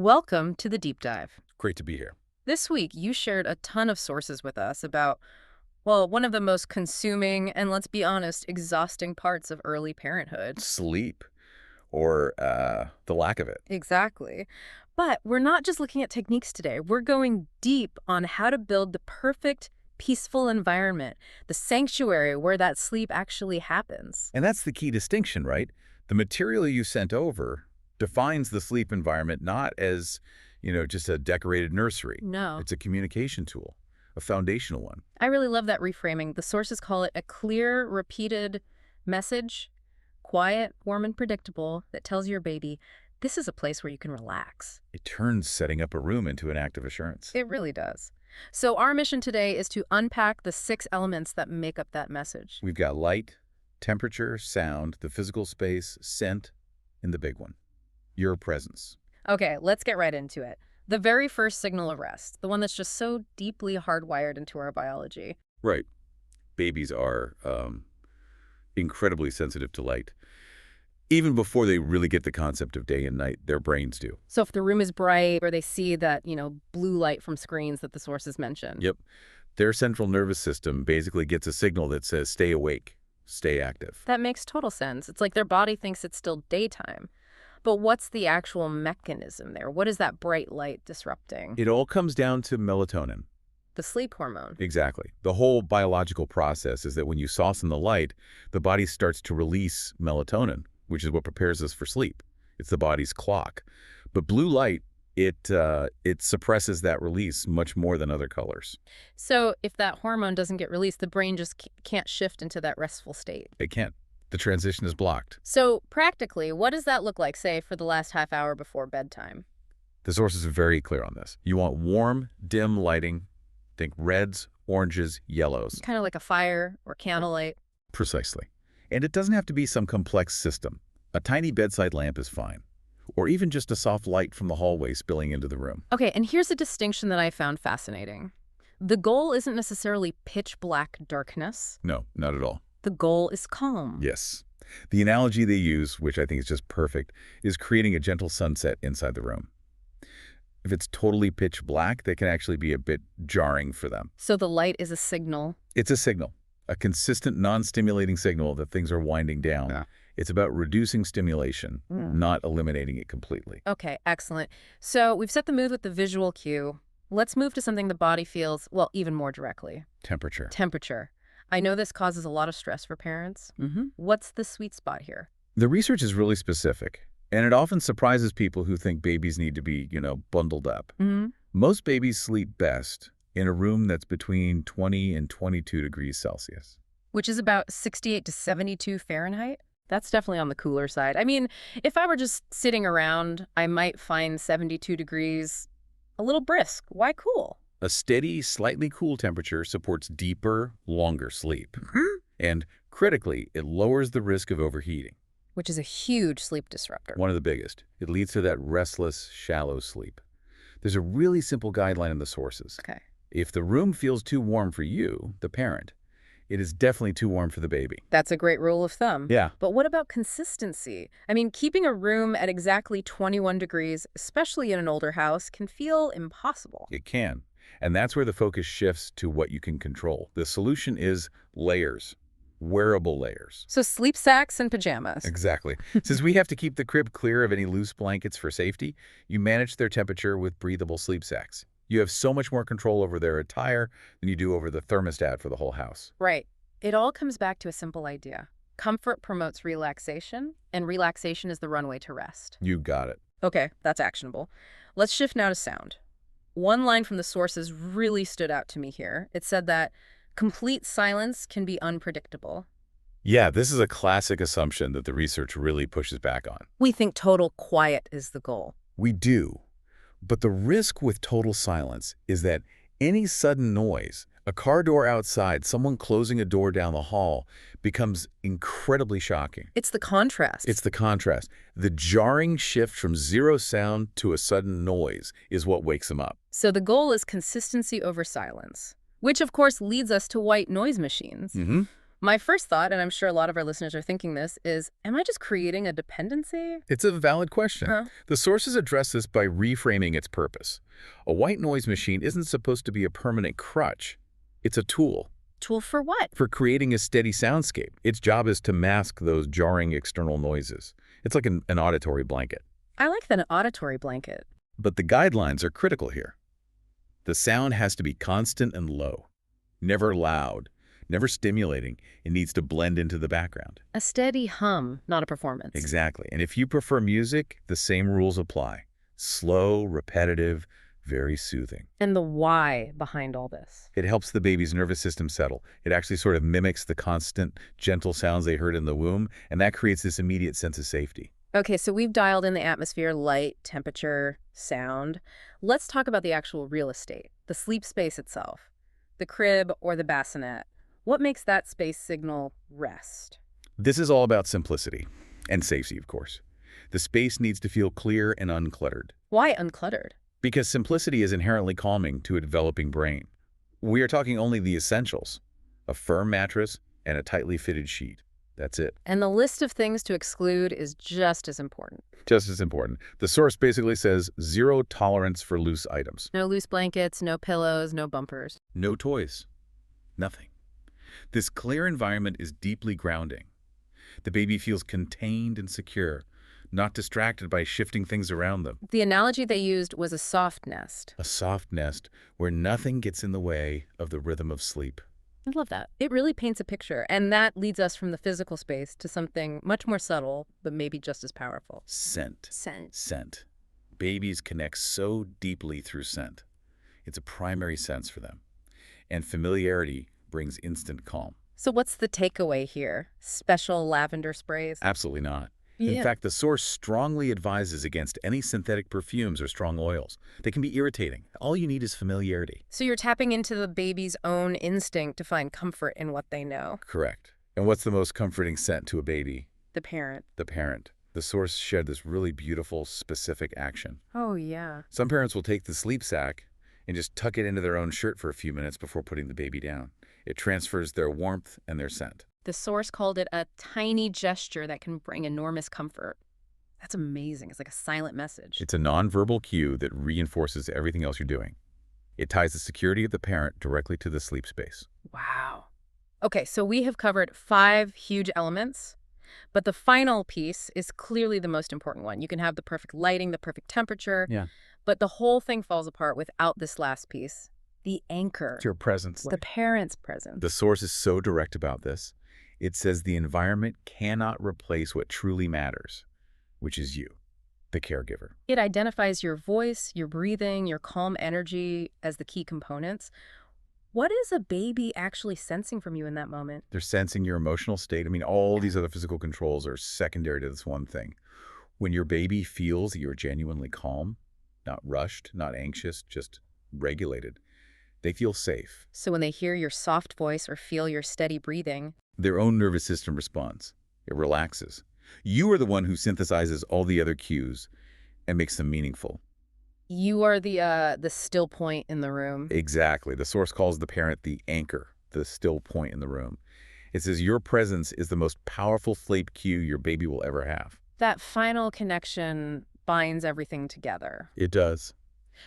Welcome to the Deep Dive. Great to be here. This week, you shared a ton of sources with us about, well, one of the most consuming and, let's be honest, exhausting parts of early parenthood. Sleep, or the lack of it. Exactly. But we're not just looking at techniques today. We're going deep on how to build the perfect, peaceful environment, the sanctuary where that sleep actually happens. And that's the key distinction, right? The material you sent over defines the sleep environment not as, just a decorated nursery. No. It's a communication tool, a foundational one. I really love that reframing. The sources call it a clear, repeated message, quiet, warm, and predictable, that tells your baby, this is a place where you can relax. It turns setting up a room into an act of assurance. It really does. So our mission today is to unpack the 6 elements that make up that message. We've got light, temperature, sound, the physical space, scent, and the big one, your presence. Okay, let's get right into it. The very first signal of rest, the one that's just so deeply hardwired into our biology. Right. Babies are incredibly sensitive to light. Even before they really get the concept of day and night, their brains do. So if the room is bright or they see that, blue light from screens that the sources mentioned. Yep. Their central nervous system basically gets a signal that says, stay awake, stay active. That makes total sense. It's like their body thinks it's still daytime. But what's the actual mechanism there? What is that bright light disrupting? It all comes down to melatonin. The sleep hormone. Exactly. The whole biological process is that when you soften the light, the body starts to release melatonin, which is what prepares us for sleep. It's the body's clock. But blue light, it suppresses that release much more than other colors. So if that hormone doesn't get released, the brain just can't shift into that restful state. It can't. The transition is blocked. So practically, what does that look like, say, for the last half hour before bedtime? The sources are very clear on this. You want warm, dim lighting. Think reds, oranges, yellows. Kind of like a fire or candlelight. Precisely. And it doesn't have to be some complex system. A tiny bedside lamp is fine. Or even just a soft light from the hallway spilling into the room. Okay, and here's a distinction that I found fascinating. The goal isn't necessarily pitch black darkness. No, not at all. The goal is calm. Yes. The analogy they use, which I think is just perfect, is creating a gentle sunset inside the room. If it's totally pitch black, that can actually be a bit jarring for them. So the light is a signal. It's a signal, a consistent, non-stimulating signal that things are winding down. Yeah. It's about reducing stimulation, not eliminating it completely. Okay, excellent. So we've set the mood with the visual cue. Let's move to something the body feels, well, even more directly. Temperature. Temperature. I know this causes a lot of stress for parents. What's the sweet spot here? The research is really specific, and it often surprises people who think babies need to be, bundled up. Most babies sleep best in a room that's between 20 and 22 degrees Celsius. Which is about 68 to 72 Fahrenheit? That's definitely on the cooler side. I mean, if I were just sitting around, I might find 72 degrees a little brisk. Why cool? A steady, slightly cool temperature supports deeper, longer sleep. And critically, it lowers the risk of overheating. Which is a huge sleep disruptor. One of the biggest. It leads to that restless, shallow sleep. There's a really simple guideline in the sources. Okay. If the room feels too warm for you, the parent, it is definitely too warm for the baby. That's a great rule of thumb. Yeah. But what about consistency? I mean, keeping a room at exactly 21 degrees, especially in an older house, can feel impossible. It can. And that's where the focus shifts to what you can control. The solution is layers, wearable layers. So sleep sacks and pajamas. Exactly. Since we have to keep the crib clear of any loose blankets for safety, you manage their temperature with breathable sleep sacks. You have so much more control over their attire than you do over the thermostat for the whole house. Right. It all comes back to a simple idea. Comfort promotes relaxation, and relaxation is the runway to rest. You got it. Okay, that's actionable. Let's shift now to sound. One line from the sources really stood out to me here. It said that complete silence can be unpredictable. Yeah, this is a classic assumption that the research really pushes back on. We think total quiet is the goal. We do. But the risk with total silence is that any sudden noise, a car door outside, someone closing a door down the hall, becomes incredibly shocking. It's the contrast. It's the contrast. The jarring shift from zero sound to a sudden noise is what wakes them up. So the goal is consistency over silence, which of course leads us to white noise machines. My first thought, and I'm sure a lot of our listeners are thinking this, is, am I just creating a dependency? It's a valid question. Huh? The sources address this by reframing its purpose. A white noise machine isn't supposed to be a permanent crutch. It's a tool Tool for what? for creating a steady soundscape. Its job is to mask those jarring external noises. It's like an auditory blanket. I like that auditory blanket. But the guidelines are critical here. The sound has to be constant and low, never loud, never stimulating. It needs to blend into the background. A steady hum, not a performance. Exactly. And if you prefer music, the same rules apply. Slow, repetitive, very soothing. And the why behind all this. It helps the baby's nervous system settle. It actually sort of mimics the constant, gentle sounds they heard in the womb, and that creates this immediate sense of safety. Okay, so we've dialed in the atmosphere, light, temperature, sound. Let's talk about the actual real estate, the sleep space itself, the crib or the bassinet. What makes that space signal rest? This is all about simplicity and safety, of course. The space needs to feel clear and uncluttered, Why uncluttered? because simplicity is inherently calming to a developing brain. We are talking only the essentials: a firm mattress and a tightly fitted sheet. That's it. And the list of things to exclude is just as important. Just as important. The source basically says zero tolerance for loose items. No loose blankets, no pillows, no bumpers. No toys. Nothing. This clear environment is deeply grounding. The baby feels contained and secure, not distracted by shifting things around them. The analogy they used was a soft nest. A soft nest where nothing gets in the way of the rhythm of sleep. I love that. It really paints a picture, and that leads us from the physical space to something much more subtle, but maybe just as powerful. Scent. Scent. Scent. Babies connect so deeply through scent. It's a primary sense for them. And familiarity brings instant calm. So what's the takeaway here? Special lavender sprays? Absolutely not. Yeah. In fact, the source strongly advises against any synthetic perfumes or strong oils. They can be irritating. All you need is familiarity. So you're tapping into the baby's own instinct to find comfort in what they know. Correct. And what's the most comforting scent to a baby? The parent. The parent. The source shared this really beautiful, specific action. Oh, yeah. Some parents will take the sleep sack and just tuck it into their own shirt for a few minutes before putting the baby down. It transfers their warmth and their scent. The source called it a tiny gesture that can bring enormous comfort. That's amazing. It's like a silent message. It's a nonverbal cue that reinforces everything else you're doing. It ties the security of the parent directly to the sleep space. Wow. Okay, so we have covered 5 huge elements, but the final piece is clearly the most important one. You can have the perfect lighting, the perfect temperature, but the whole thing falls apart without this last piece, the anchor, It's your presence. the parent's presence. The source is so direct about this. It says the environment cannot replace what truly matters, which is you, the caregiver. It identifies your voice, your breathing, your calm energy as the key components. What is a baby actually sensing from you in that moment? They're sensing your emotional state. I mean, all these other physical controls are secondary to this one thing. When your baby feels that you're genuinely calm, not rushed, not anxious, just regulated, they feel safe. So when they hear your soft voice or feel your steady breathing, Their own nervous system responds. It relaxes. You are the one who synthesizes all the other cues and makes them meaningful. you are the still point in the room. Exactly. The source calls the parent the anchor, the still point in the room. It says your presence is the most powerful sleep cue your baby will ever have. That final connection binds everything together. It does.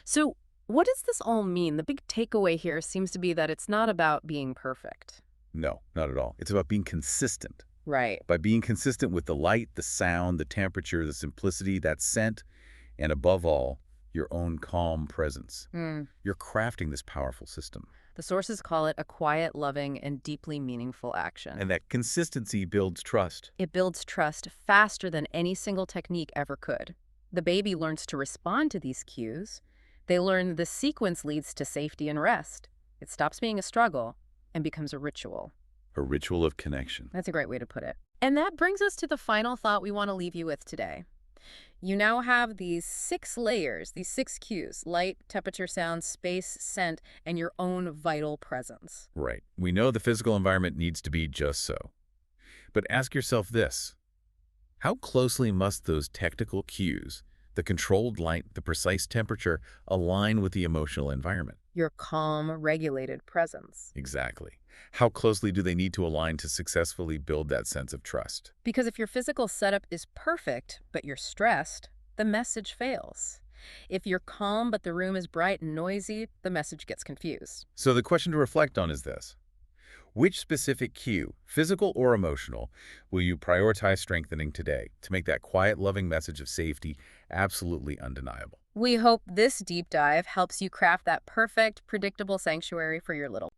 So what does this all mean? The big takeaway here seems to be that it's not about being perfect. No, not at all. It's about being consistent. Right. By being consistent with the light, the sound, the temperature, the simplicity, that scent, and above all, your own calm presence. You're crafting this powerful system. The sources call it a quiet, loving, and deeply meaningful action. And that consistency builds trust. It builds trust faster than any single technique ever could. The baby learns to respond to these cues. They learn the sequence leads to safety and rest. It stops being a struggle and becomes a ritual. A ritual of connection. That's a great way to put it. And that brings us to the final thought we want to leave you with today. You now have these 6 layers, these 6 cues: light, temperature, sound, space, scent, and your own vital presence. Right. We know the physical environment needs to be just so. But ask yourself this. How closely must those technical cues, the controlled light, the precise temperature, align with the emotional environment? Your calm, regulated presence. Exactly. How closely do they need to align to successfully build that sense of trust? Because if your physical setup is perfect, but you're stressed, the message fails. If you're calm but the room is bright and noisy, the message gets confused. So the question to reflect on is this. Which specific cue, physical or emotional, will you prioritize strengthening today to make that quiet, loving message of safety absolutely undeniable? We hope this deep dive helps you craft that perfect, predictable sanctuary for your little